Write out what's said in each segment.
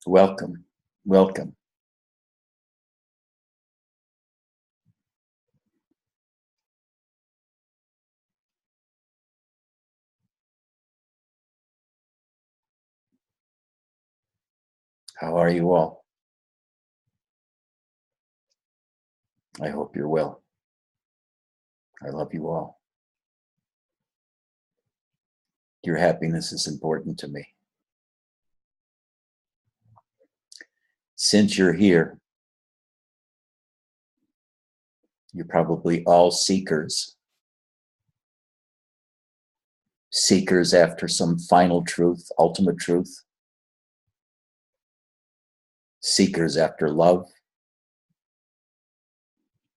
Welcome, welcome. How are you all? I hope you're well. I love you all. Your happiness is important to me. Since you're here, you're probably all seekers. Seekers after some final truth, ultimate truth. Seekers after love.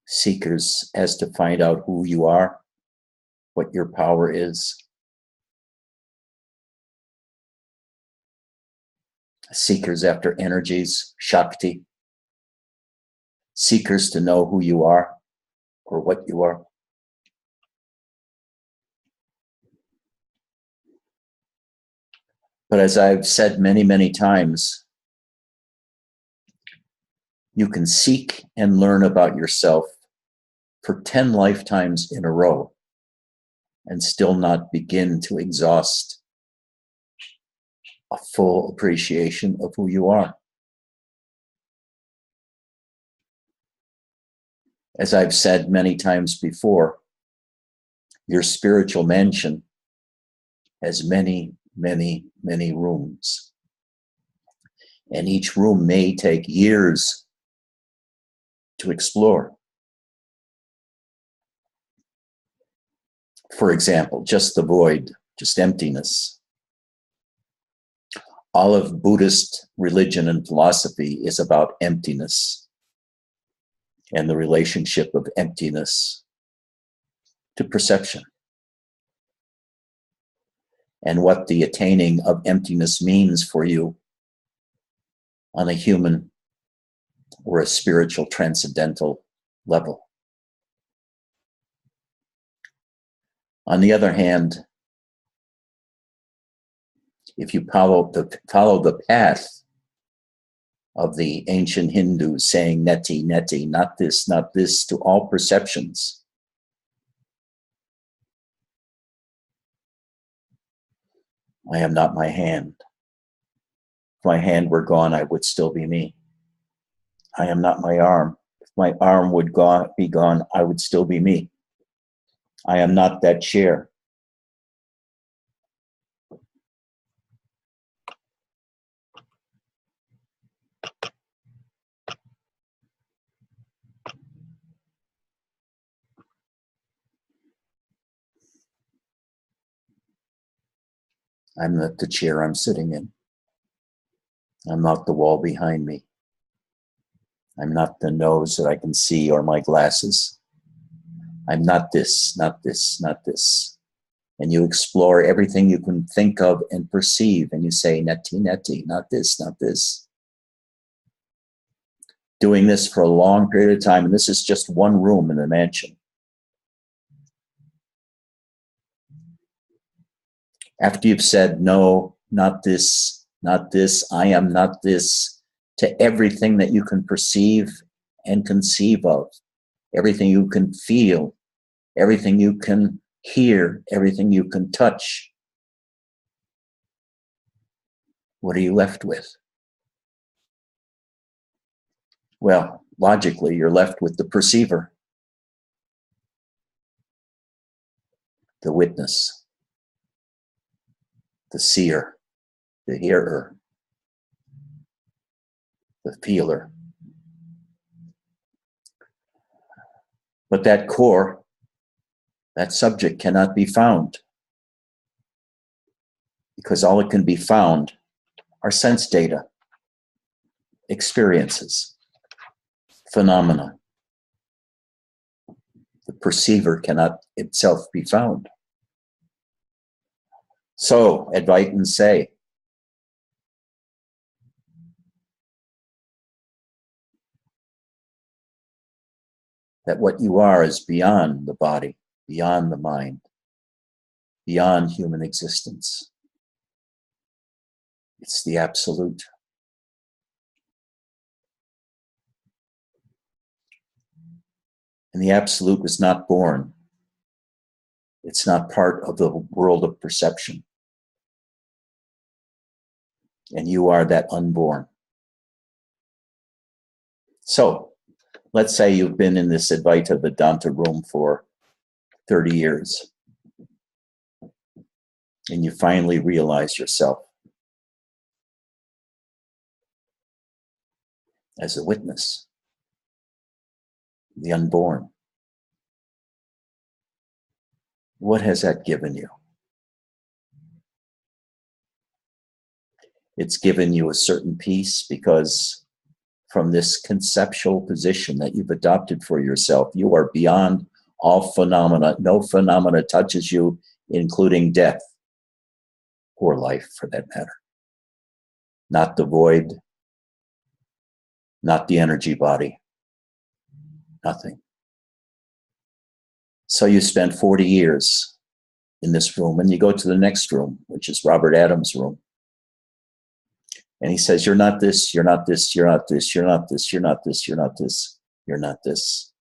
Seekers as to find out who you are, what your power is. Seekers after energies, Shakti. Seekers to know who you are or what you are. But as I've said many, many times, you can seek and learn about yourself for 10 lifetimes in a row and still not begin to exhaust a full appreciation of who you are. As I've said many times before, your spiritual mansion has many, many, many rooms. And each room may take years to explore. For example, just the void, just emptiness. All of Buddhist religion and philosophy is about emptiness and the relationship of emptiness to perception, and what the attaining of emptiness means for you on a human or a spiritual transcendental level. On the other hand, if you follow the path of the ancient Hindus saying neti, neti, not this, to all perceptions, I am not my hand. If my hand were gone, I would still be me. I am not my arm. If my arm would be gone, I would still be me. I am not that chair. I'm not the chair I'm sitting in. I'm not the wall behind me. I'm not the nose that I can see or my glasses. I'm not this, not this, not this. And you explore everything you can think of and perceive, and you say, neti, neti, not this, not this. Doing this for a long period of time, and this is just one room in the mansion. After you've said, no, not this, I am not this, to everything that you can perceive and conceive of, everything you can feel, everything you can hear, everything you can touch, what are you left with? Well, logically, you're left with the perceiver, the witness, the seer, the hearer, the feeler. But that core, that subject cannot be found, because all it can be found are sense data, experiences, phenomena. The perceiver cannot itself be found. So, Advaitins say, that what you are is beyond the body, beyond the mind, beyond human existence. It's the absolute. And the absolute was not born. It's not part of the world of perception. And you are that unborn. So let's say you've been in this Advaita Vedanta room for 30 years. And you finally realize yourself as a witness, the unborn. What has that given you? It's given you a certain peace because from this conceptual position that you've adopted for yourself, you are beyond all phenomena. No phenomena touches you, including death or life for that matter. Not the void, not the energy body, nothing. So you spend 40 years in this room and you go to the next room, which is Robert Adams' room. And he says, you're not this, you're not this, you're not this, you're not this, you're not this, you're not this, you're not this.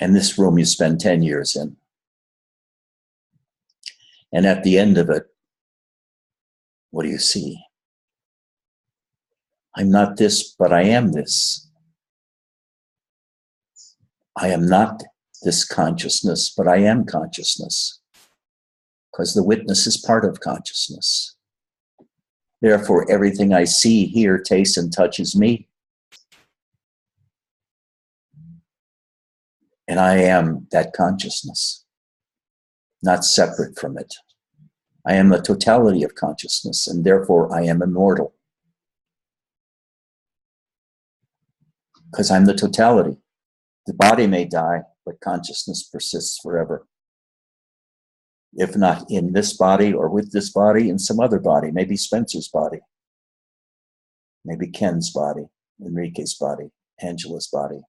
And this room you spend 10 years in. And at the end of it, what do you see? I'm not this, but I am this. I am not this consciousness, but I am consciousness. Because the witness is part of consciousness. Therefore, everything I see, hear, taste, and touch is me. And I am that consciousness, not separate from it. I am the totality of consciousness, and therefore I am immortal. Because I'm the totality. The body may die, but consciousness persists forever. If not in this body or with this body, in some other body, maybe Spencer's body, maybe Ken's body, Enrique's body, Angela's body.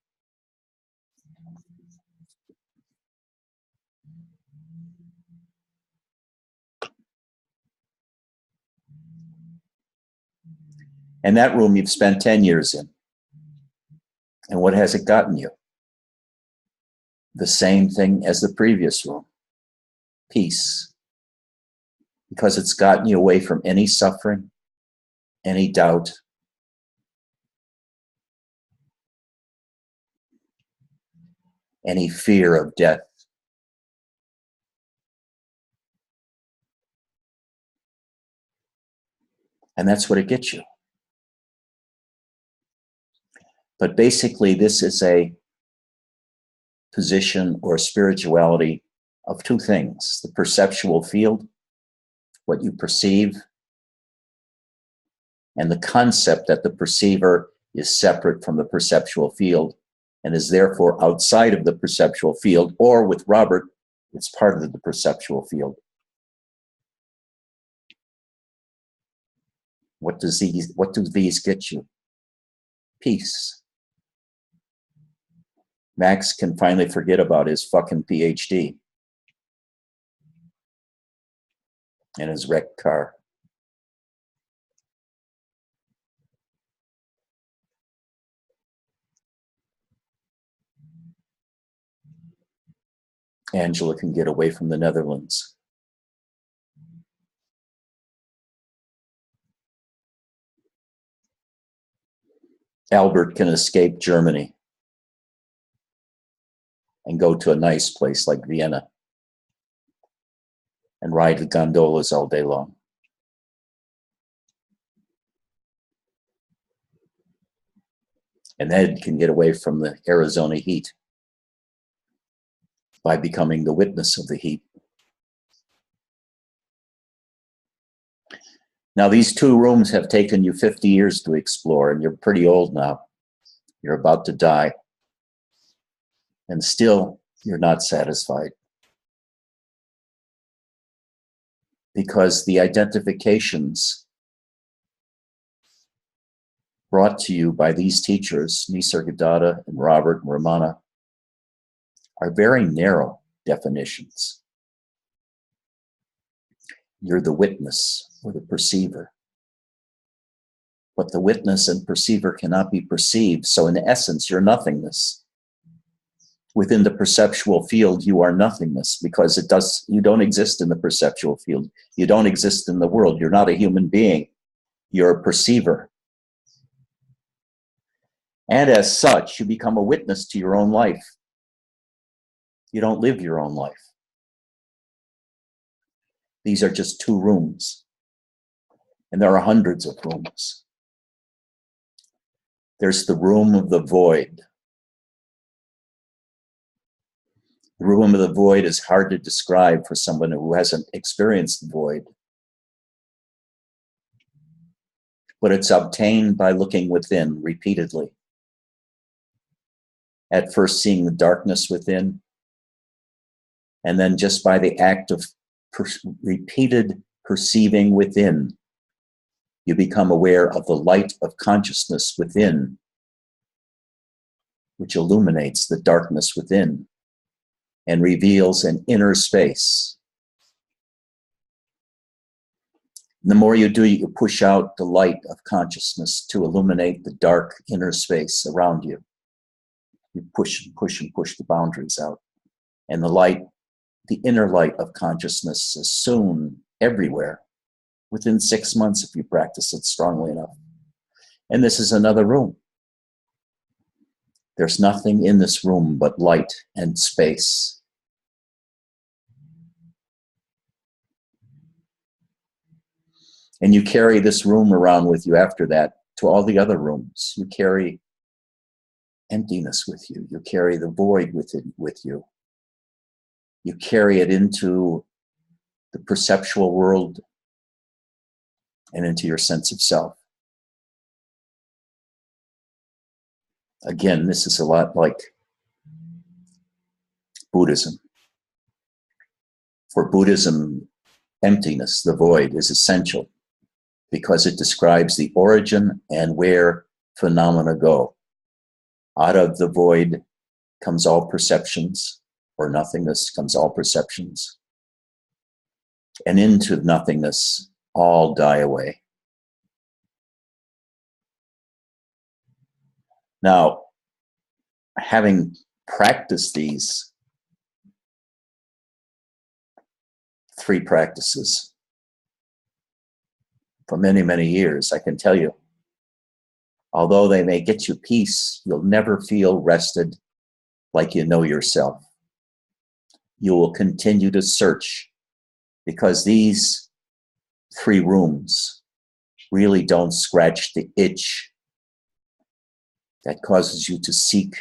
And that room you've spent 10 years in. And what has it gotten you? The same thing as the previous room. Peace. Because it's gotten you away from any suffering, any doubt, any fear of death. And that's what it gets you. But basically, this is a position or spirituality of two things: the perceptual field, what you perceive, and the concept that the perceiver is separate from the perceptual field and is therefore outside of the perceptual field, or with Robert, it's part of the perceptual field. What do these get you? Peace. Max can finally forget about his fucking PhD and his wrecked car. Angela can get away from the Netherlands. Albert can escape Germany and go to a nice place like Vienna and ride the gondolas all day long. And Ed can get away from the Arizona heat by becoming the witness of the heat. Now, these two rooms have taken you 50 years to explore, and you're pretty old now. You're about to die. And still, you're not satisfied. Because the identifications brought to you by these teachers, Nisargadatta and Robert and Ramana, are very narrow definitions. You're the witness or the perceiver. But the witness and perceiver cannot be perceived. So in essence, you're nothingness. Within the perceptual field, you are nothingness because you don't exist in the perceptual field. You don't exist in the world. You're not a human being. You're a perceiver. And as such, you become a witness to your own life. You don't live your own life. These are just 2 rooms. And there are hundreds of rooms. There's the room of the void. The room of the void is hard to describe for someone who hasn't experienced the void. But it's obtained by looking within repeatedly. At first seeing the darkness within, and then just by the act of repeated perceiving within, you become aware of the light of consciousness within, which illuminates the darkness within and reveals an inner space. And the more you do, you push out the light of consciousness to illuminate the dark inner space around you. You push and push and push the boundaries out. And the light, the inner light of consciousness is soon everywhere, within 6 months if you practice it strongly enough. And this is another room. There's nothing in this room but light and space. And you carry this room around with you after that to all the other rooms. You carry emptiness with you. You carry the void with you. You carry it into the perceptual world and into your sense of self. Again, this is a lot like Buddhism. For Buddhism, emptiness, the void, is essential because it describes the origin and where phenomena go. Out of the void comes all perceptions, or nothingness comes all perceptions. And into nothingness, all die away. Now, having practiced these 3 practices for many, many years, I can tell you, although they may get you peace, you'll never feel rested like you know yourself. You will continue to search because these 3 rooms really don't scratch the itch that causes you to seek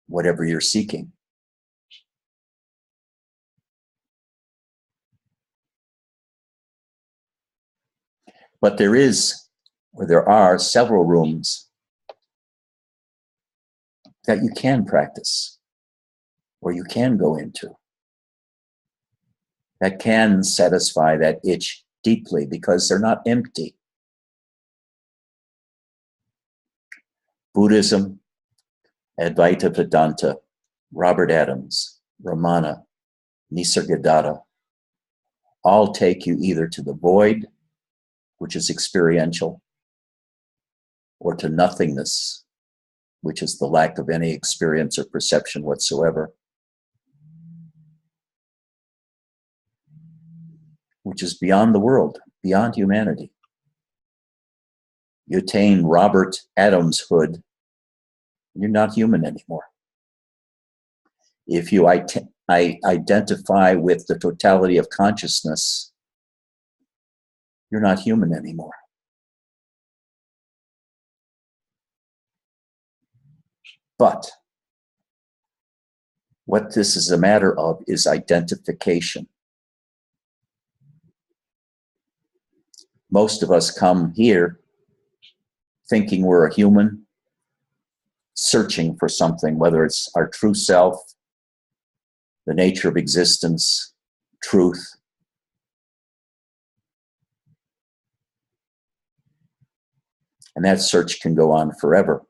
whatever you're seeking. But there are several rooms that you can practice, or you can go into, that can satisfy that itch deeply because they're not empty. Buddhism, Advaita Vedanta, Robert Adams, Ramana, Nisargadatta, all take you either to the void, which is experiential, or to nothingness, which is the lack of any experience or perception whatsoever, which is beyond the world, beyond humanity. You attain Robert Adams-hood, you're not human anymore. If you identify with the totality of consciousness, you're not human anymore. But what this is a matter of is identification. Most of us come here thinking we're a human, searching for something, whether it's our true self, the nature of existence, truth. And that search can go on forever.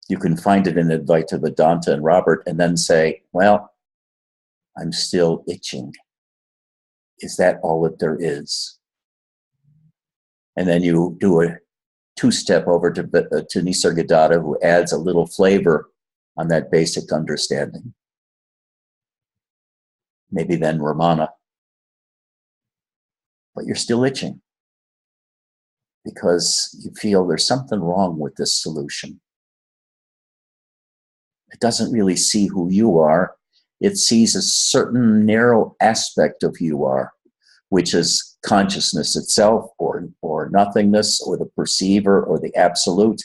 You can find it in Advaita Vedanta and Robert and then say, well, I'm still itching. Is that all that there is? And then you do a two-step over to Nisargadatta, who adds a little flavor on that basic understanding. Maybe then Ramana. But you're still itching because you feel there's something wrong with this solution. It doesn't really see who you are. It sees a certain narrow aspect of who you are, which is consciousness itself, or nothingness, or the perceiver, or the absolute.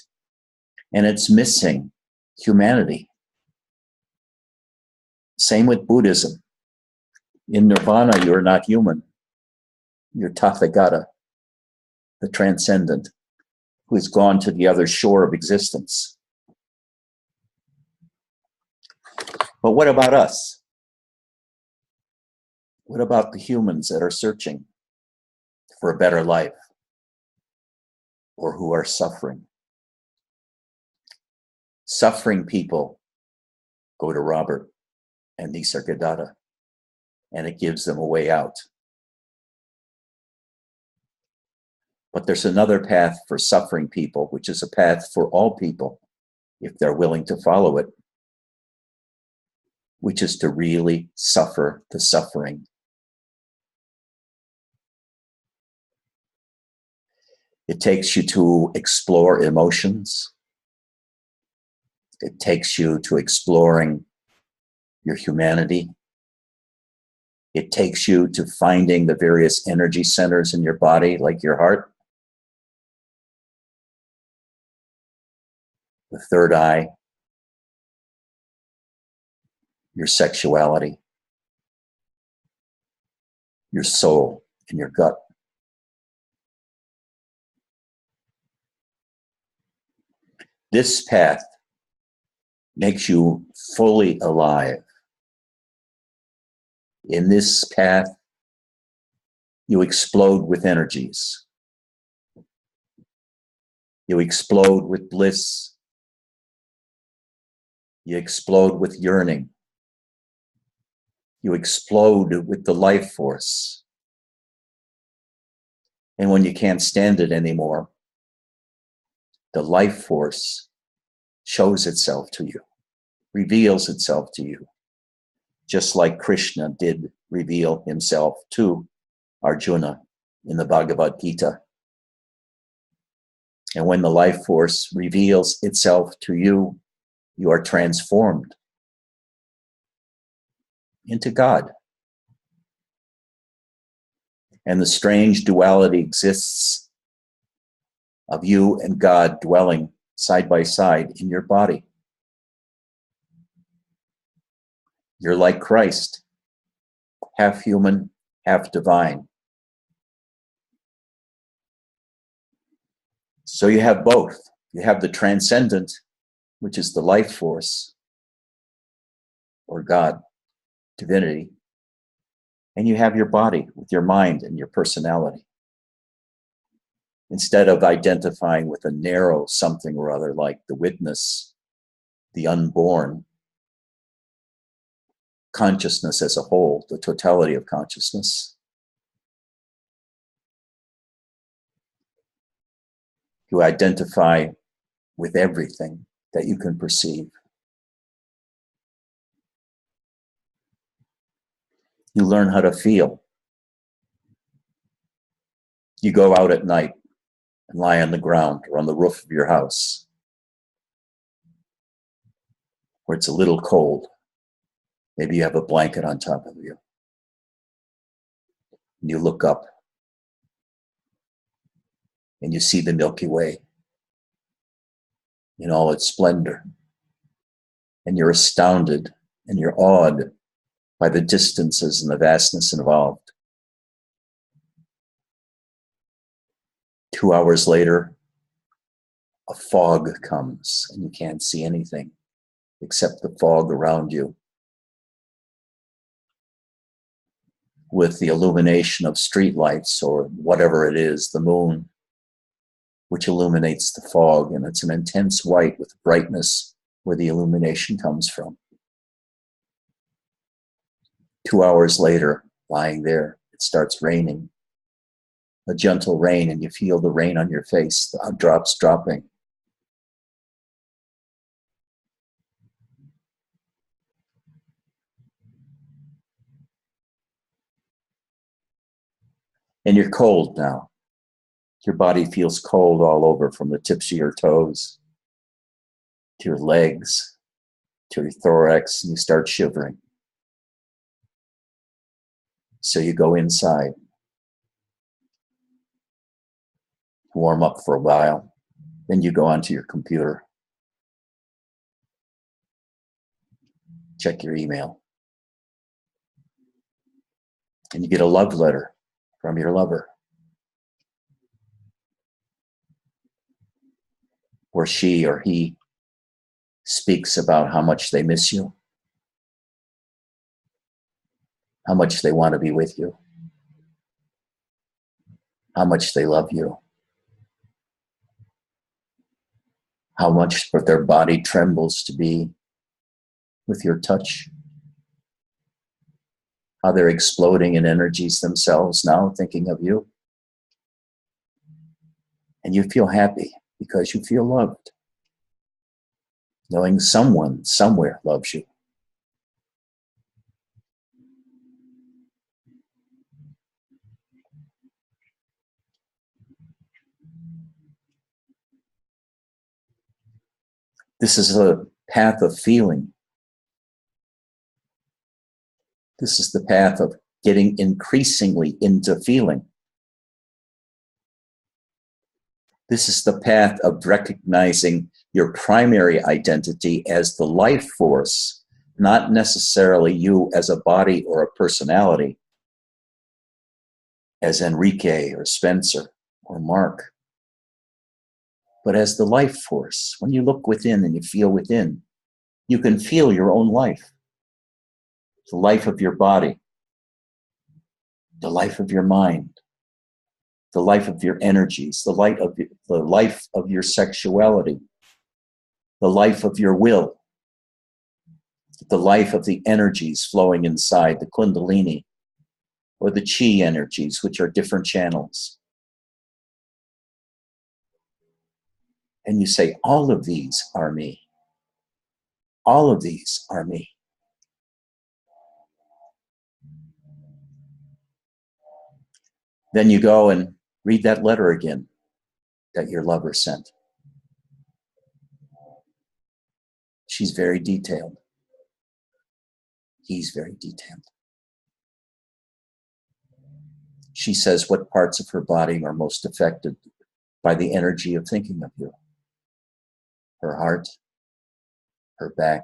And it's missing humanity. Same with Buddhism. In Nirvana, you're not human. You're Tathagata, the transcendent, who has gone to the other shore of existence. But what about us? What about the humans that are searching for a better life or who are suffering? Suffering people go to Robert and Nisargadatta, and it gives them a way out. But there's another path for suffering people, which is a path for all people, if they're willing to follow it, which is to really suffer the suffering. It takes you to explore emotions. It takes you to exploring your humanity. It takes you to finding the various energy centers in your body, like your heart, the third eye, your sexuality, your soul, and your gut. This path makes you fully alive. In this path, you explode with energies. You explode with bliss. You explode with yearning. You explode with the life force. And when you can't stand it anymore, the life force shows itself to you, reveals itself to you, just like Krishna did reveal himself to Arjuna in the Bhagavad Gita. And when the life force reveals itself to you, you are transformed into God. And the strange duality exists of you and God dwelling side by side in your body. You're like Christ, half human, half divine. So you have both. You have the transcendent, which is the life force, or God, divinity, and you have your body with your mind and your personality. Instead of identifying with a narrow something or other like the witness, the unborn, consciousness as a whole, the totality of consciousness, you identify with everything that you can perceive. You learn how to feel. You go out at night and lie on the ground or on the roof of your house where it's a little cold. Maybe you have a blanket on top of you. And you look up and you see the Milky Way in all its splendor. And you're astounded and you're awed by the distances and the vastness involved. 2 hours later, a fog comes and you can't see anything except the fog around you. With the illumination of streetlights or whatever it is, the moon, which illuminates the fog, and it's an intense white with brightness where the illumination comes from. 2 hours later, lying there, it starts raining. a gentle rain, and you feel the rain on your face, the drops dropping. And you're cold now. Your body feels cold all over, from the tips of your toes to your legs to your thorax, and you start shivering. So you go inside, warm up for a while, then you go onto your computer, check your email, and you get a love letter from your lover, where she or he speaks about how much they miss you, how much they want to be with you, how much they love you, how much their body trembles to be with your touch, how they're exploding in energies themselves now, thinking of you. And you feel happy because you feel loved, knowing someone somewhere loves you. This is a path of feeling. This is the path of getting increasingly into feeling. This is the path of recognizing your primary identity as the life force, not necessarily you as a body or a personality, as Enrique or Spencer or Mark, but as the life force. When you look within and you feel within, you can feel your own life, the life of your body, the life of your mind, the life of your energies, the life of your sexuality, the life of your will, the life of the energies flowing inside, the kundalini, or the chi energies, which are different channels. And you say, all of these are me. All of these are me. Then you go and read that letter again that your lover sent. She's very detailed. He's very detailed. She says what parts of her body are most affected by the energy of thinking of you. Her heart, her back,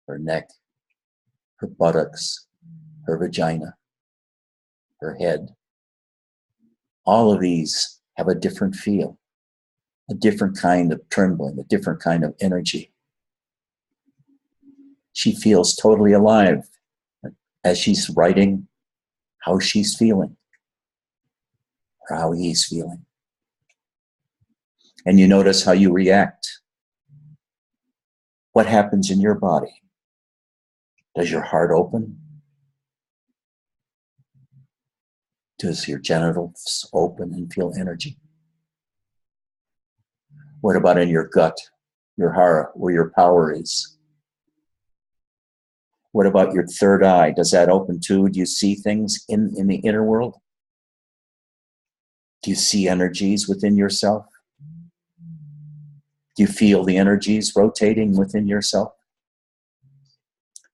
her neck, her buttocks, her vagina, her head. All of these have a different feel, a different kind of trembling, a different kind of energy. She feels totally alive as she's writing how she's feeling, or how he's feeling. And you notice how you react. What happens in your body? Does your heart open? Does your genitals open and feel energy? What about in your gut, your heart, where your power is? What about your third eye? Does that open too? Do you see things in the inner world? Do you see energies within yourself? Do you feel the energies rotating within yourself?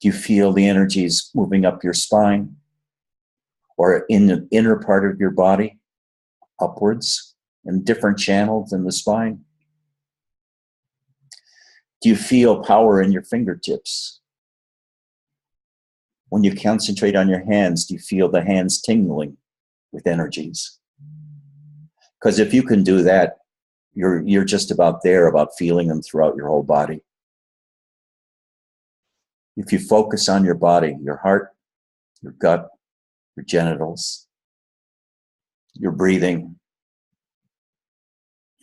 Do you feel the energies moving up your spine or in the inner part of your body, upwards, in different channels in the spine? Do you feel power in your fingertips? When you concentrate on your hands, do you feel the hands tingling with energies? Because if you can do that, you're just about there, about feeling them throughout your whole body. If you focus on your body, your heart, your gut, your genitals, your breathing,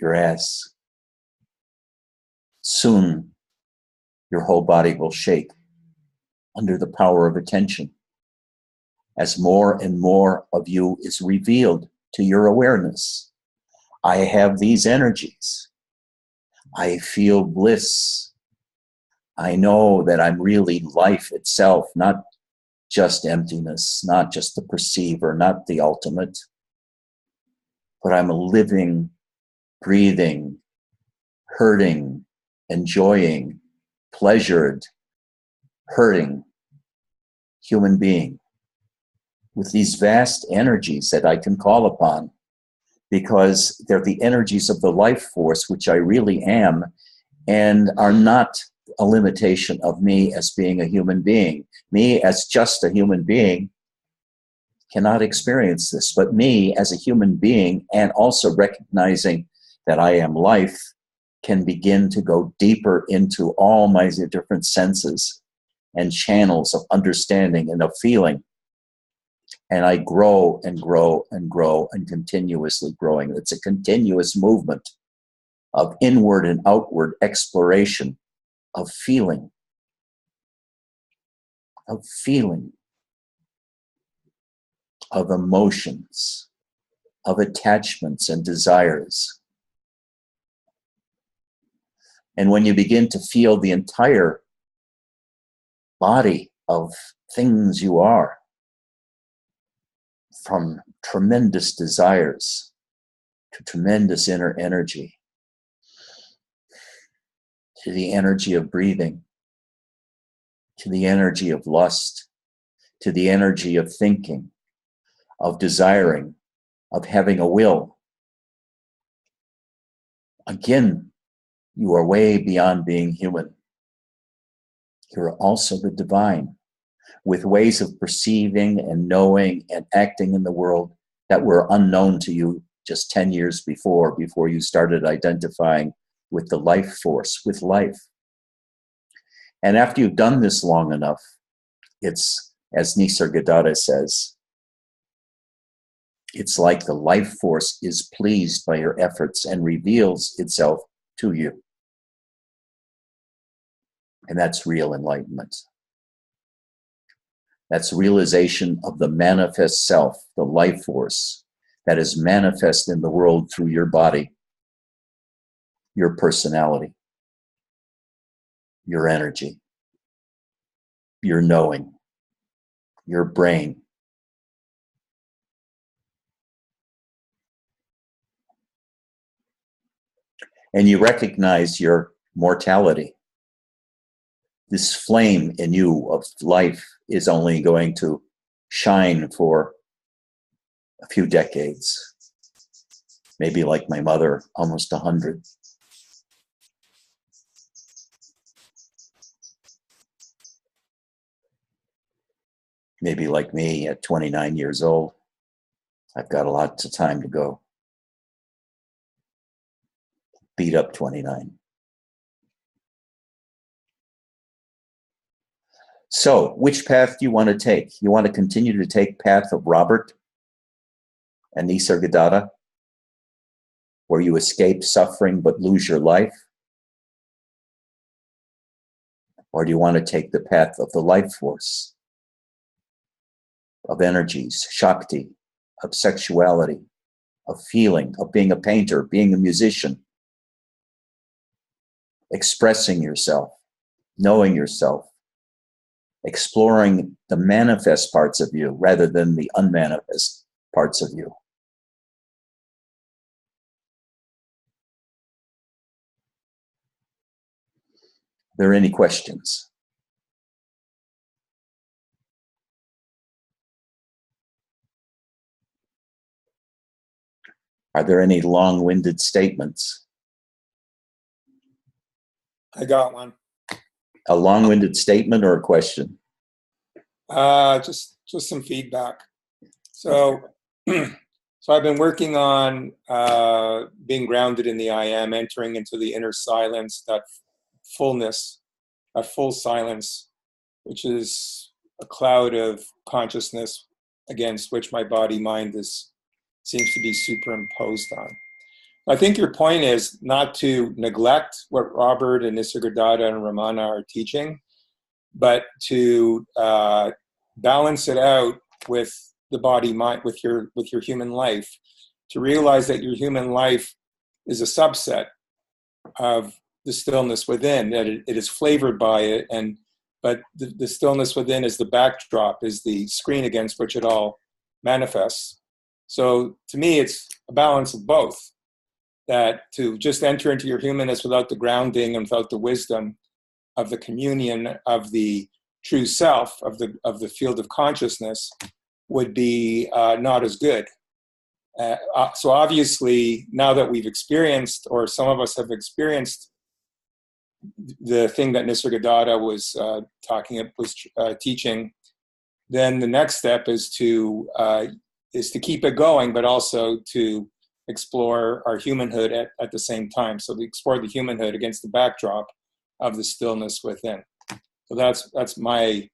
your ass, soon your whole body will shake under the power of attention as more and more of you is revealed to your awareness. I have these energies. I feel bliss. I know that I'm really life itself, not just emptiness, not just the perceiver, not the ultimate, but I'm a living, breathing, hurting, enjoying, pleasured, hurting human being with these vast energies that I can call upon because they're the energies of the life force, which I really am, and are not a limitation of me as being a human being. Me as just a human being cannot experience this, but me as a human being and also recognizing that I am life can begin to go deeper into all my different senses and channels of understanding and of feeling. And I grow and grow and grow and continuously growing. It's a continuous movement of inward and outward exploration of feeling, of emotions, of attachments and desires. And when you begin to feel the entire body of things you are, from tremendous desires to tremendous inner energy, to the energy of breathing, to the energy of lust, to the energy of thinking, of desiring, of having a will. Again, you are way beyond being human. You're also the divine, with ways of perceiving and knowing and acting in the world that were unknown to you just 10 years before you started identifying with the life force, with life. And after you've done this long enough, it's, as Nisargadatta says, it's like the life force is pleased by your efforts and reveals itself to you. And that's real enlightenment. That's realization of the manifest self, the life force that is manifest in the world through your body, your personality, your energy, your knowing, your brain. And you recognize your mortality. This flame in you of life is only going to shine for a few decades. Maybe like my mother, almost 100. Maybe like me at 29 years old. I've got a lot of time to go. Beat up 29. So, which path do you want to take? You want to continue to take path of Robert and Nisargadatta, where you escape suffering but lose your life? Or do you want to take the path of the life force, of energies, Shakti, of sexuality, of feeling, of being a painter, being a musician, expressing yourself, knowing yourself, exploring the manifest parts of you rather than the unmanifest parts of you? Are there any questions? Are there any long-winded statements? I got one. A long-winded statement or a question? Just some feedback. So, so I've been working on being grounded in the I am, entering into the inner silence, that fullness, that full silence, which is a cloud of consciousness against which my body mind seems to be superimposed on. I think your point is not to neglect what Robert and Nisargadatta and Ramana are teaching, but to balance it out with the body mind, with your human life, to realize that your human life is a subset of the stillness within, that it is flavored by it, but the stillness within is the backdrop, is the screen against which it all manifests. So to me, it's a balance of both. That to just enter into your humanness without the grounding and without the wisdom of the communion of the true self, of the field of consciousness, would be not as good. So obviously, now that we've experienced, or some of us have experienced, the thing that Nisargadatta was teaching, then the next step is to keep it going, but also to explore our humanhood at the same time. So to explore the humanhood against the backdrop of the stillness within. So that's my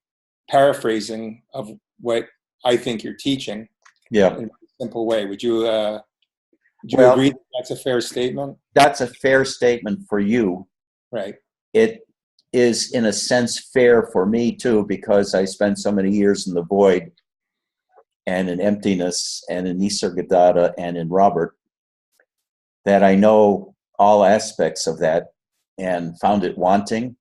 paraphrasing of what I think you're teaching. Yeah. In a simple way. Would you agree that that's a fair statement? That's a fair statement for you. Right. It is, in a sense, fair for me too, because I spent so many years in the void and in emptiness and in Nisargadatta and in Robert, that I know all aspects of that and found it wanting.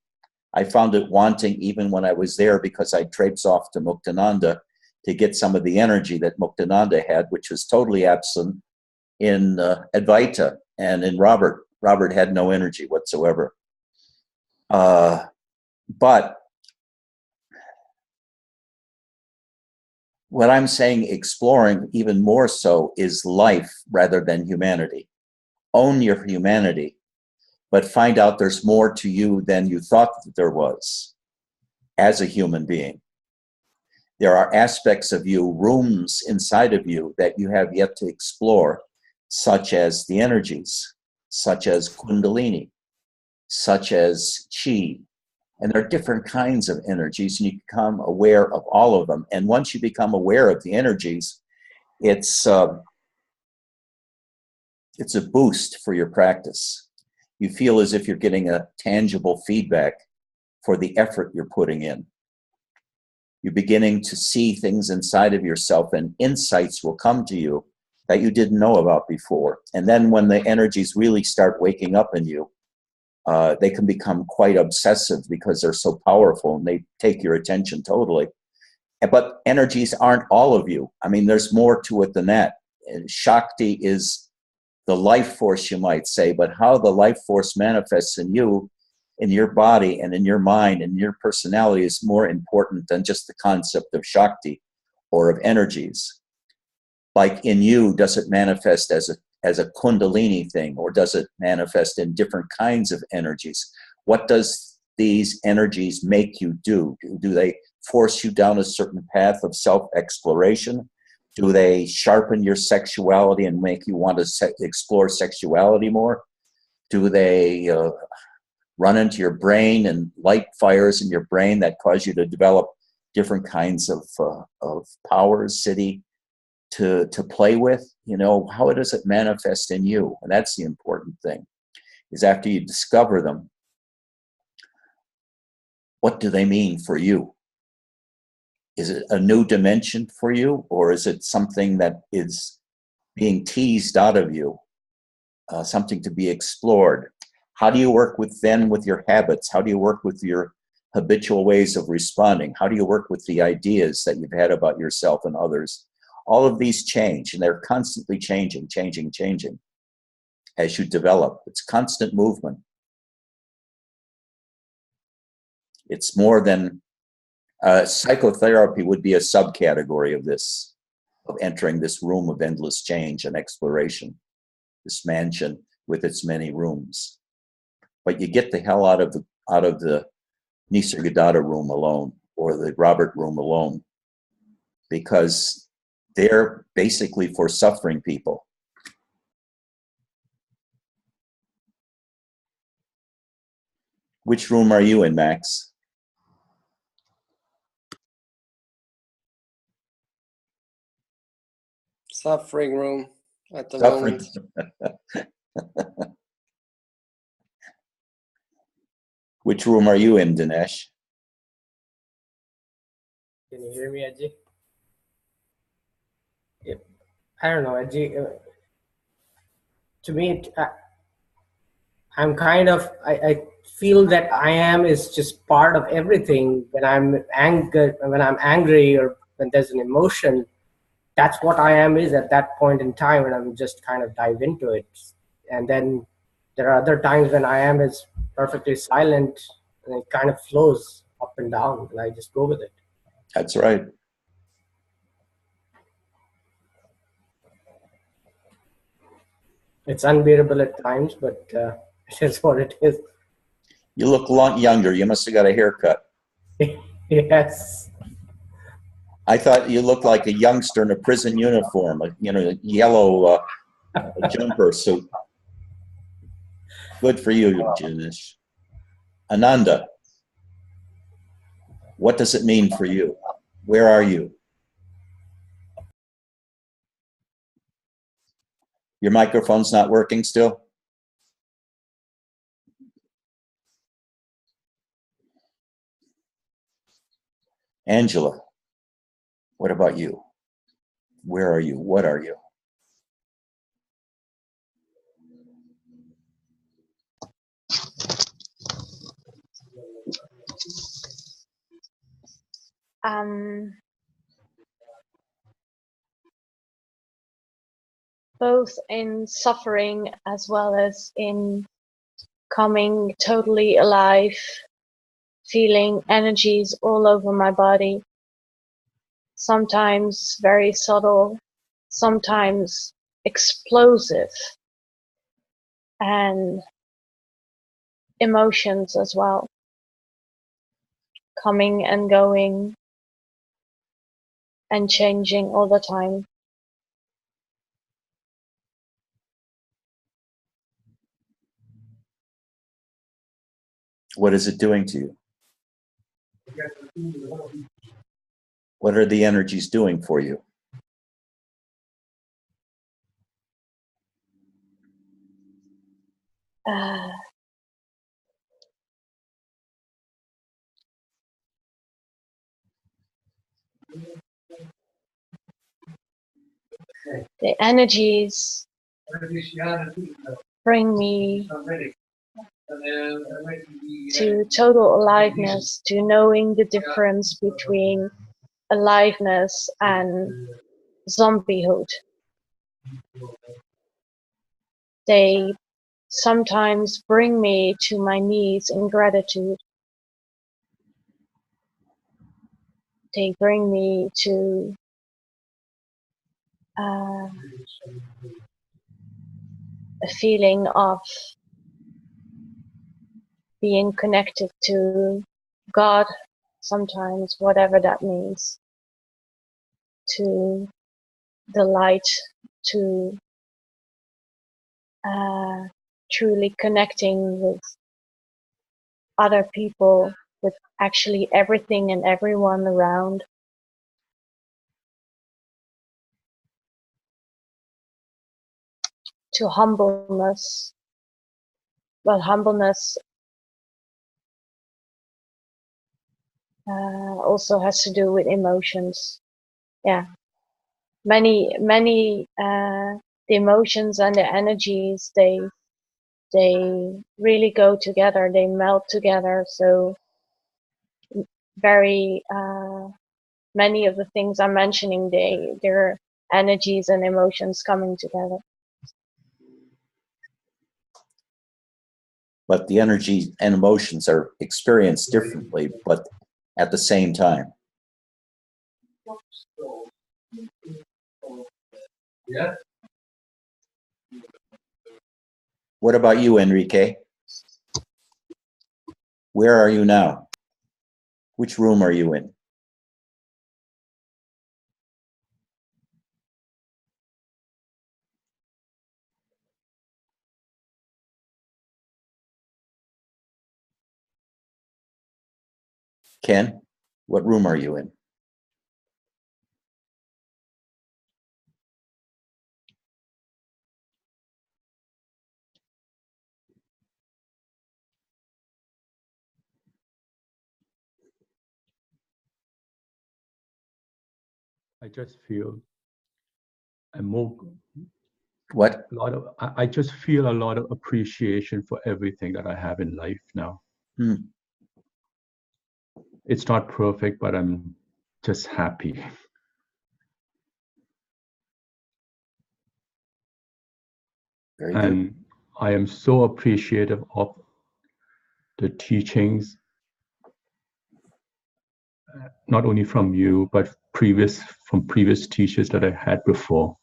I found it wanting even when I was there, because I traipsed off to Muktananda to get some of the energy that Muktananda had, which was totally absent in Advaita and in Robert. Robert had no energy whatsoever. But what I'm saying, exploring even more so, is life rather than humanity. Own your humanity, but find out there's more to you than you thought that there was as a human being. There are aspects of you, rooms inside of you that you have yet to explore, such as the energies, such as Kundalini, such as Chi. And there are different kinds of energies, and you become aware of all of them. And once you become aware of the energies, it's a boost for your practice. You feel as if you're getting a tangible feedback for the effort you're putting in. You're beginning to see things inside of yourself, and insights will come to you that you didn't know about before. And then when the energies really start waking up in you, they can become quite obsessive because they're so powerful and they take your attention totally. But energies aren't all of you. I mean, there's more to it than that. Shakti is the life force, you might say, but how the life force manifests in you, in your body and in your mind and your personality, is more important than just the concept of Shakti or of energies. Like in you, does it manifest as a Kundalini thing, or does it manifest in different kinds of energies? What does these energies make you do? Do they force you down a certain path of self-exploration? Do they sharpen your sexuality and make you want to explore sexuality more? Do they run into your brain and light fires in your brain that cause you to develop different kinds of powers, siddhi, to play with? You know, how does it manifest in you? And that's the important thing, is after you discover them, what do they mean for you? Is it a new dimension for you, or is it something that is being teased out of you, something to be explored? How do you work with your habits? How do you work with your habitual ways of responding? How do you work with the ideas that you've had about yourself and others? All of these change, and they're constantly changing as you develop. It's constant movement. It's more than psychotherapy would be a subcategory of this, of entering this room of endless change and exploration, this mansion with its many rooms. But you get the hell out of the Nisargadatta room alone, or the Robert room alone, because they're basically for suffering people. Which room are you in, Max? Suffering room at the Suffering. moment. Which room are you in, Dinesh? Can you hear me, Ajay? Yep. I don't know, Ajay. to me, I'm kind of, I feel that I am is just part of everything. When I'm angry, or when there's an emotion, that's what I am is at that point in time, and I'm just kind of dive into it. And then there are other times when I am is perfectly silent, and it kind of flows up and down, and I just go with it. That's right. It's unbearable at times, but it is what it is. You look a lot younger. You must have got a haircut. Yes. I thought you looked like a youngster in a prison uniform, a yellow jumper suit. Good for you, Janish. Ananda, what does it mean for you? Where are you? Your microphone's not working still? Angela, what about you? Where are you? What are you? Both in suffering as well as in coming totally alive, feeling energies all over my body, sometimes very subtle, sometimes explosive, and emotions as well, coming and going and changing all the time. What is it doing to you? What are the energies doing for you? The energies bring me to total aliveness, to knowing the difference between aliveness and zombiehood. They sometimes bring me to my knees in gratitude. They bring me to a feeling of being connected to God, sometimes, whatever that means, to the light, to truly connecting with other people, with actually everything and everyone around. To humbleness. Well, humbleness also has to do with emotions. Yeah, many the emotions and the energies, they really go together. They melt together. So very many of the things I'm mentioning, they're energies and emotions coming together. But the energy and emotions are experienced differently, but at the same time. What about you, Enrique? Where are you now? Which room are you in? Ken, what room are you in? I just feel I'm more What? I just feel a lot of appreciation for everything that I have in life now. It's not perfect, but I'm just happy. Very good. And I am so appreciative of the teachings, not only from you, but from previous teachers that I had before.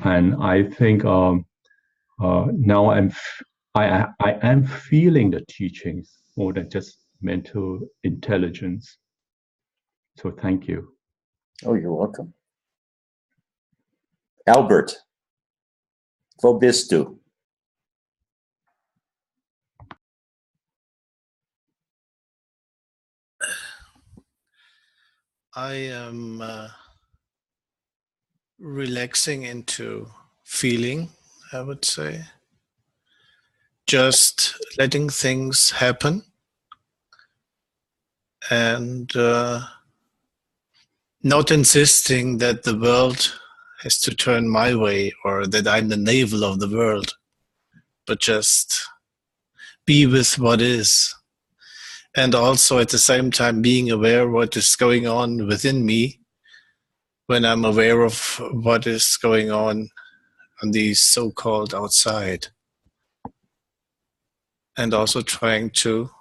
And I think now I am feeling the teachings more than just mental intelligence. So thank you. Oh, you're welcome. Albert, wo bist du? I am relaxing into feeling, I would say. Just letting things happen and not insisting that the world has to turn my way or that I'm the navel of the world, but just be with what is. And also at the same time being aware what is going on within me when I'm aware of what is going on the so-called outside. And also trying to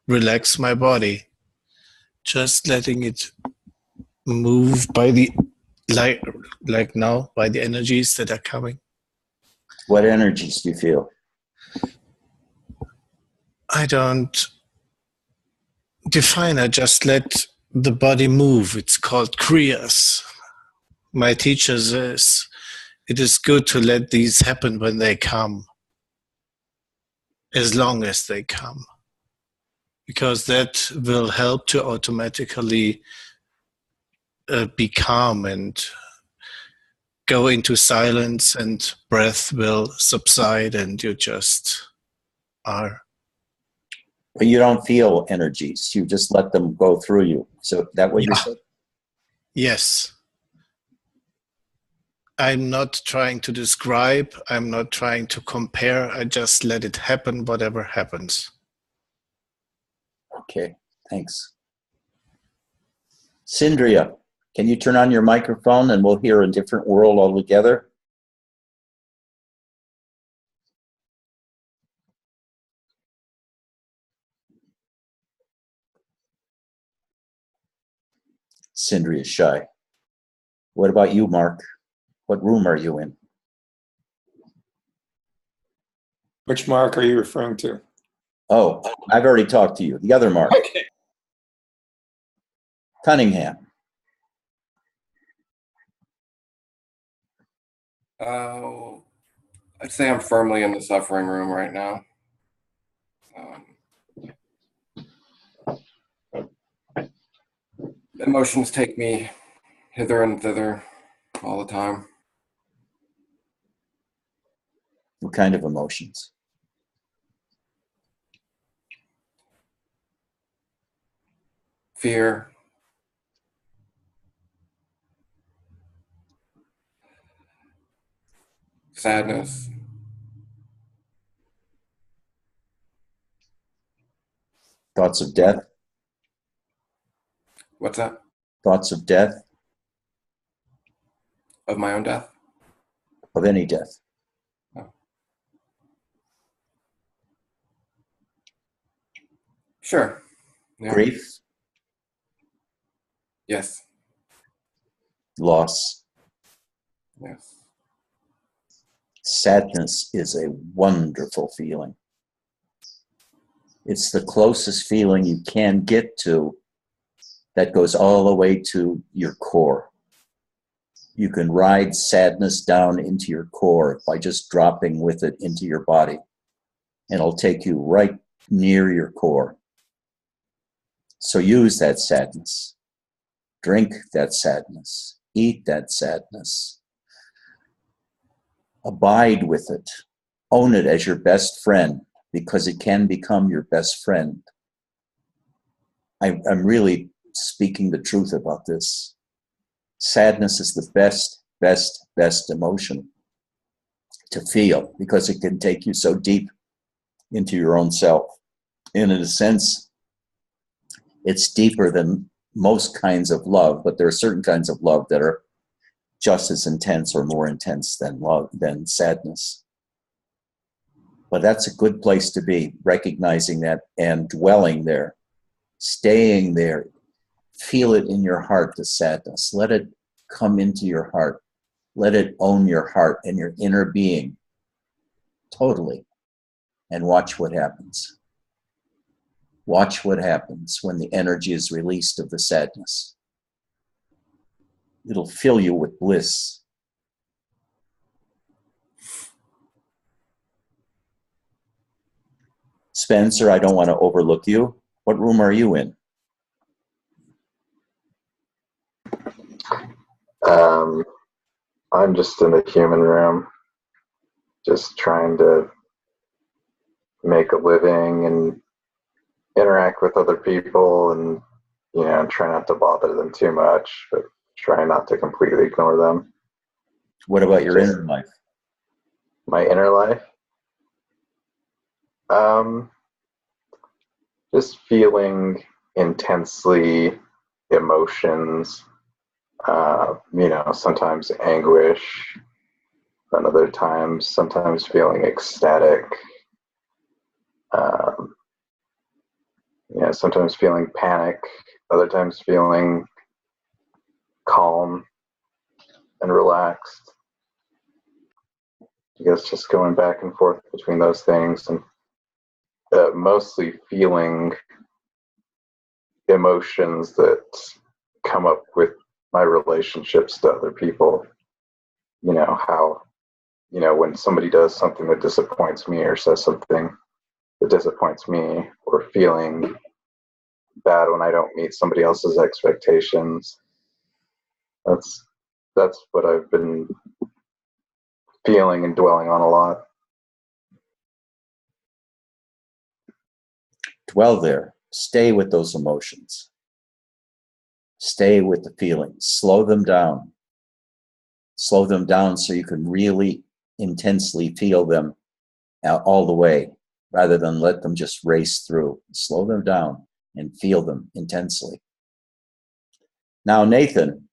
relax my body, just letting it move by the like now by the energies that are coming. What energies do you feel? I don't define, I just let the body move. It's called kriyas. My teacher says it is good to let these happen when they come, as long as they come, because that will help to automatically be calm and go into silence, and breath will subside and you just are. But you don't feel energies. You just let them go through you. So that what you said? Yes. I'm not trying to describe. I'm not trying to compare. I just let it happen, whatever happens. Okay, thanks. Sindria, can you turn on your microphone and we'll hear a different world altogether? Sindria is shy. What about you, Mark? What room are you in? Which Mark are you referring to? Oh, I've already talked to you. The other Mark. Okay. Cunningham. I'd say I'm firmly in the suffering room right now. Emotions take me hither and thither all the time. What kind of emotions? Fear, sadness, Thoughts of death? what's that? Thoughts of death? Of my own death? Of any death? Oh. Sure. Yeah. Grief? Yes. Loss? Yes. Sadness is a wonderful feeling. It's the closest feeling you can get to that goes all the way to your core. You can ride sadness down into your core by just dropping with it into your body. And it'll take you right near your core. So use that sadness. Drink that sadness. Eat that sadness. Abide with it. Own it as your best friend, because it can become your best friend. I'm really speaking the truth about this. Sadness is the best best emotion to feel, because it can take you so deep into your own self. And in a sense, it's deeper than most kinds of love, but there are certain kinds of love that are just as intense or more intense than sadness. But that's a good place to be, recognizing that and dwelling there, staying there. Feel it in your heart, the sadness. Let it come into your heart. Let it own your heart and your inner being totally, and watch what happens. Watch what happens when the energy is released of the sadness. It'll fill you with bliss. Spencer, I don't want to overlook you. What room are you in? I'm just in the human room, just trying to make a living and interact with other people, and try not to bother them too much, but try not to completely ignore them. What about your inner life? My inner life? Just feeling intensely emotions, sometimes anguish, and other times, sometimes feeling ecstatic, sometimes feeling panic, other times feeling calm and relaxed. I guess just going back and forth between those things, and mostly feeling emotions that come up with my relationships to other people. How, when somebody does something that disappoints me or says something that disappoints me, or feeling bad when I don't meet somebody else's expectations. That's what I've been feeling and dwelling on a lot. Dwell there. Stay with those emotions. Stay with the feelings. Slow them down. Slow them down so you can really intensely feel them all the way, rather than let them just race through. Slow them down and feel them intensely. Now, Nathan,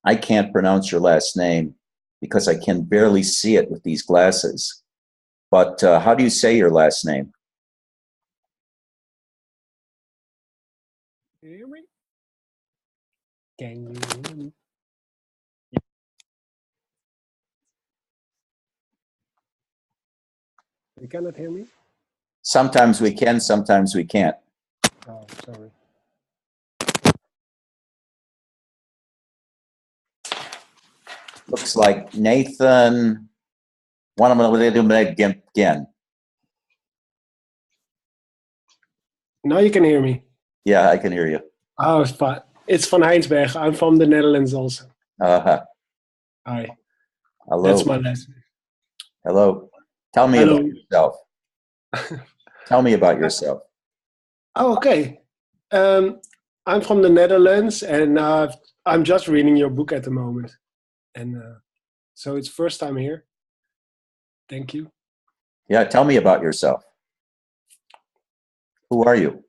I can't pronounce your last name because I can barely see it with these glasses. But how do you say your last name? Can you hear me? Can you hear me? You cannot hear me? Sometimes we can, sometimes we can't. Oh, sorry. Looks like Nathan. What I'm going to do again. Now you can hear me. Yeah, I can hear you. Oh, it's fine. It's Van Heinsberg. I'm from the Netherlands also. Uh-huh. Hi. Hello. That's my last name. Hello. Tell me Hello. about yourself. Tell me about yourself. Oh, okay. I'm from the Netherlands, and I'm just reading your book at the moment. And so it's first time here. Thank you. Yeah, tell me about yourself. Who are you?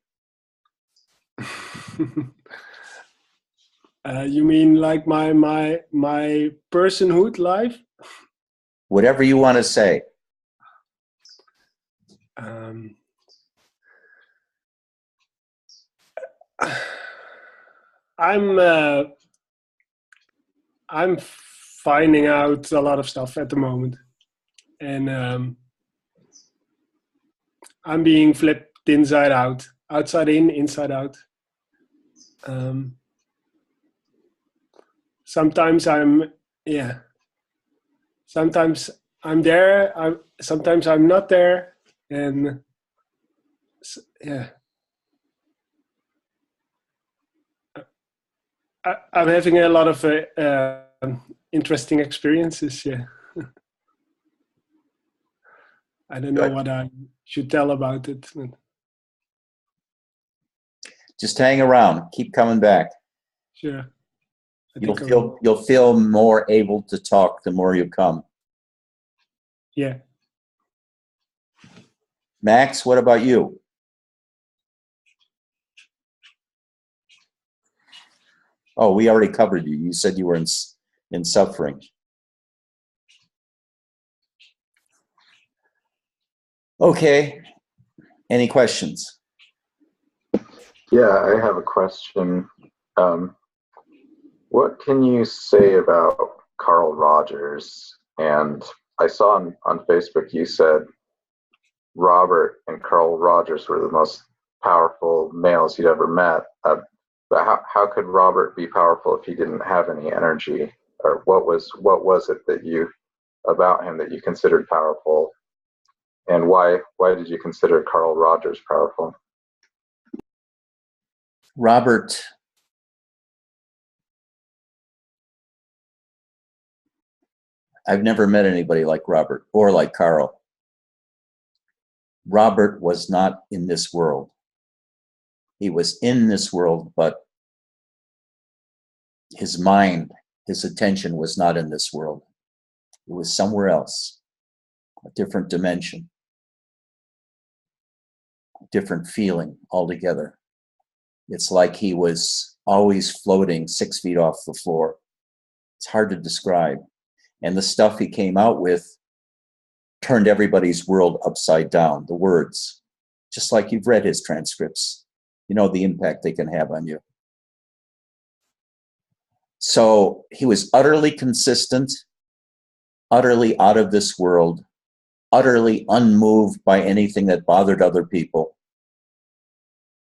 You mean like my personhood life? Whatever you want to say. I'm finding out a lot of stuff at the moment, and I'm being flipped inside out, outside in, inside out. Sometimes sometimes I'm there, sometimes I'm not there, and yeah. I'm having a lot of interesting experiences. Yeah, I don't know what I should tell about it. Just hang around. Keep coming back. Sure. You'll feel more able to talk the more you come. Yeah. Max, what about you? Oh, we already covered you. You said you were in suffering. Okay. Any questions? Yeah, I have a question. What can you say about Carl Rogers? And I saw on Facebook you said Robert and Carl Rogers were the most powerful males you'd ever met. But how could Robert be powerful if he didn't have any energy? Or what was it that about him that you considered powerful? And why did you consider Carl Rogers powerful? Robert, I've never met anybody like Robert or like Carl. Robert was not in this world. He was in this world, but his mind, his attention was not in this world. It was somewhere else, a different dimension, a different feeling altogether. It's like he was always floating 6 feet off the floor. It's hard to describe. And the stuff he came out with turned everybody's world upside down, the words. Just like you've read his transcripts. You know the impact they can have on you. So he was utterly consistent, utterly out of this world, utterly unmoved by anything that bothered other people.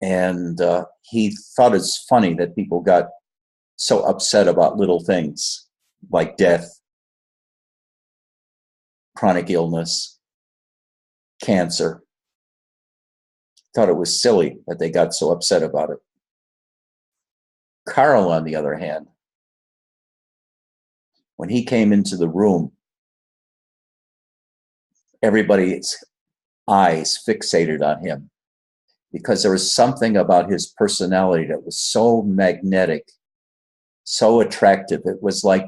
And he thought it's funny that people got so upset about little things like death, chronic illness, cancer. Thought it was silly that they got so upset about it. Carl, on the other hand, when he came into the room, everybody's eyes fixated on him because there was something about his personality that was so magnetic, so attractive. It was like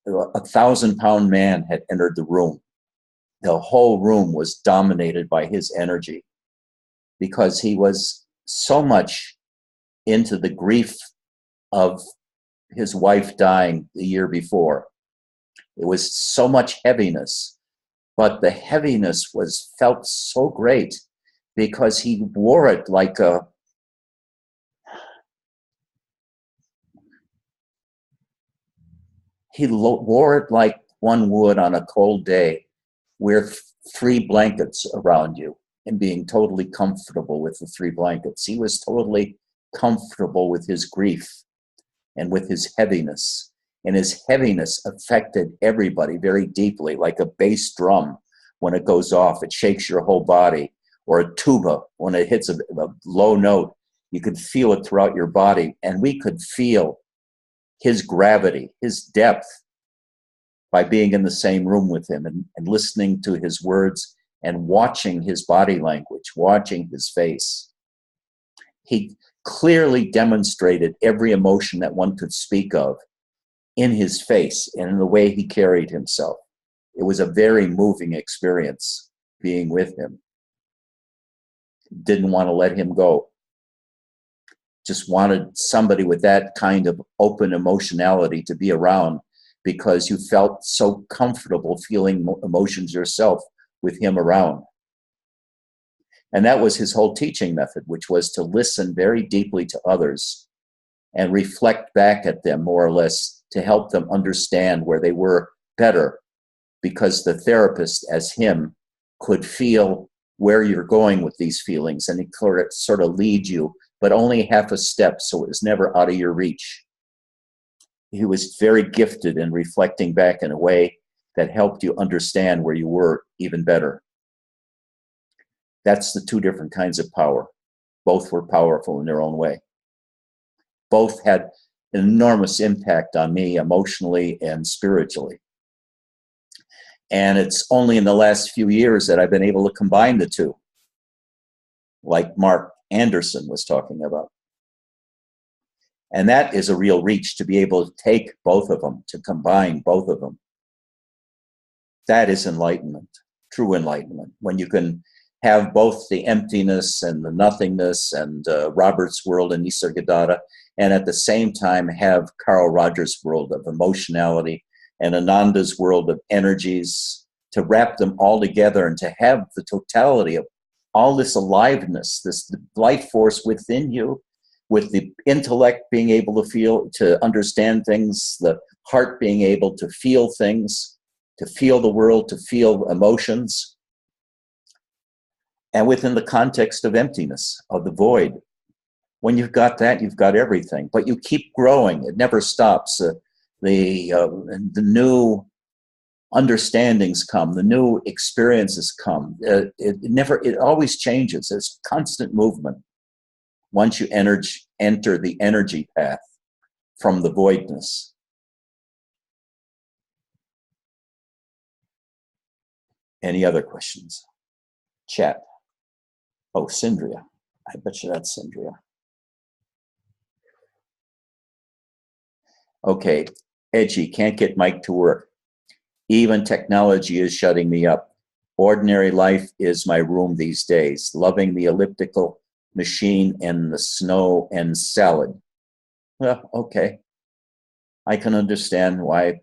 a 1,000-pound man had entered the room. The whole room was dominated by his energy because he was so much into the grief of his wife dying the year before. It was so much heaviness, but the heaviness was felt so great because he wore it like a wore it like one would on a cold day, wear 3 blankets around you and being totally comfortable with the 3 blankets. He was totally comfortable with his grief and with his heaviness. And his heaviness affected everybody very deeply, like a bass drum. When it goes off, it shakes your whole body. Or a tuba, when it hits a low note, you could feel it throughout your body. And we could feel his gravity, his depth, by being in the same room with him and listening to his words and watching his body language, watching his face. He clearly demonstrated every emotion that one could speak of in his face and in the way he carried himself. It was a very moving experience being with him. Didn't want to let him go. Just wanted somebody with that kind of open emotionality to be around because you felt so comfortable feeling emotions yourself with him around. And that was his whole teaching method, which was to listen very deeply to others and reflect back at them more or less to help them understand where they were better, because the therapist, as him, could feel where you're going with these feelings and he could sort of lead you, but only half a step, so it was never out of your reach. He was very gifted in reflecting back in a way that helped you understand where you were even better. That's the 2 different kinds of power. Both were powerful in their own way. Both had an enormous impact on me emotionally and spiritually. And it's only in the last few years that I've been able to combine the 2, like Mark Anderson was talking about. And that is a real reach, to be able to take both of them, to combine both of them. That is enlightenment, true enlightenment, when you can have both the emptiness and the nothingness and Robert's world and Nisargadatta, and at the same time have Carl Rogers' world of emotionality and Ananda's world of energies, to wrap them all together and to have the totality of all this aliveness, this life force within you, with the intellect being able to feel, to understand things, the heart being able to feel things, to feel the world, to feel emotions, and within the context of emptiness, of the void. When you've got that, you've got everything. But you keep growing; it never stops. The new understandings come, the new experiences come. It always changes. It's constant movement. Once you enter the energy path from the voidness. Any other questions? Chat. Oh, Sindria. I bet you that's Sindria. Okay, Edgy, can't get Mike to work. Even technology is shutting me up. Ordinary life is my room these days, loving the elliptical machine and the snow and salad. Well, okay. I can understand why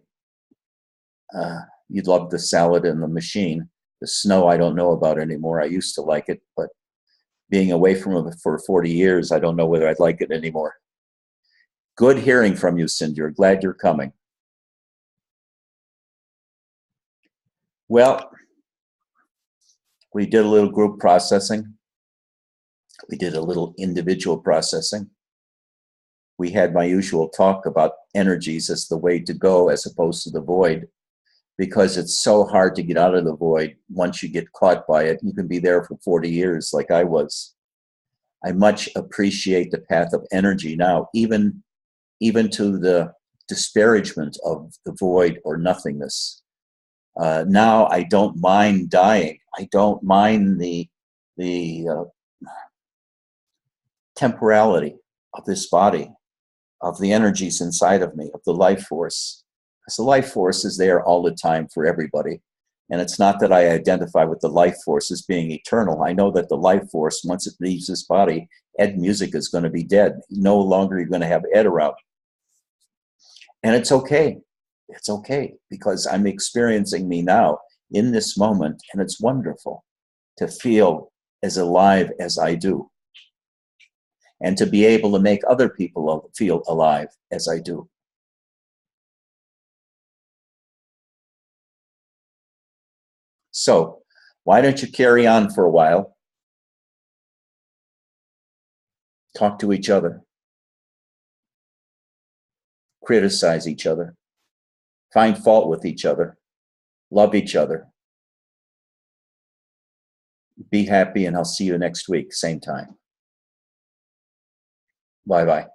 you'd love the salad and the machine. The snow I don't know about anymore. I used to like it, but being away from it for 40 years, I don't know whether I'd like it anymore. Good hearing from you, Cinder. Glad you're coming. Well, we did a little group processing. We did a little individual processing. We had my usual talk about energies as the way to go as opposed to the void, because it's so hard to get out of the void. Once you get caught by it, you can be there for 40 years like I was. I much appreciate the path of energy now, even to the disparagement of the void or nothingness. Now I don't mind dying. I don't mind the temporality of this body, of the energies inside of me, of the life force. Because the life force is there all the time for everybody. And it's not that I identify with the life force as being eternal. I know that the life force, once it leaves this body, Ed Muzika is going to be dead. No longer you're going to have Ed around. And it's okay. It's okay, because I'm experiencing me now in this moment, and it's wonderful to feel as alive as I do, and to be able to make other people feel alive as I do. So, why don't you carry on for a while? Talk to each other. Criticize each other. Find fault with each other. Love each other. Be happy, and I'll see you next week, same time. Bye-bye.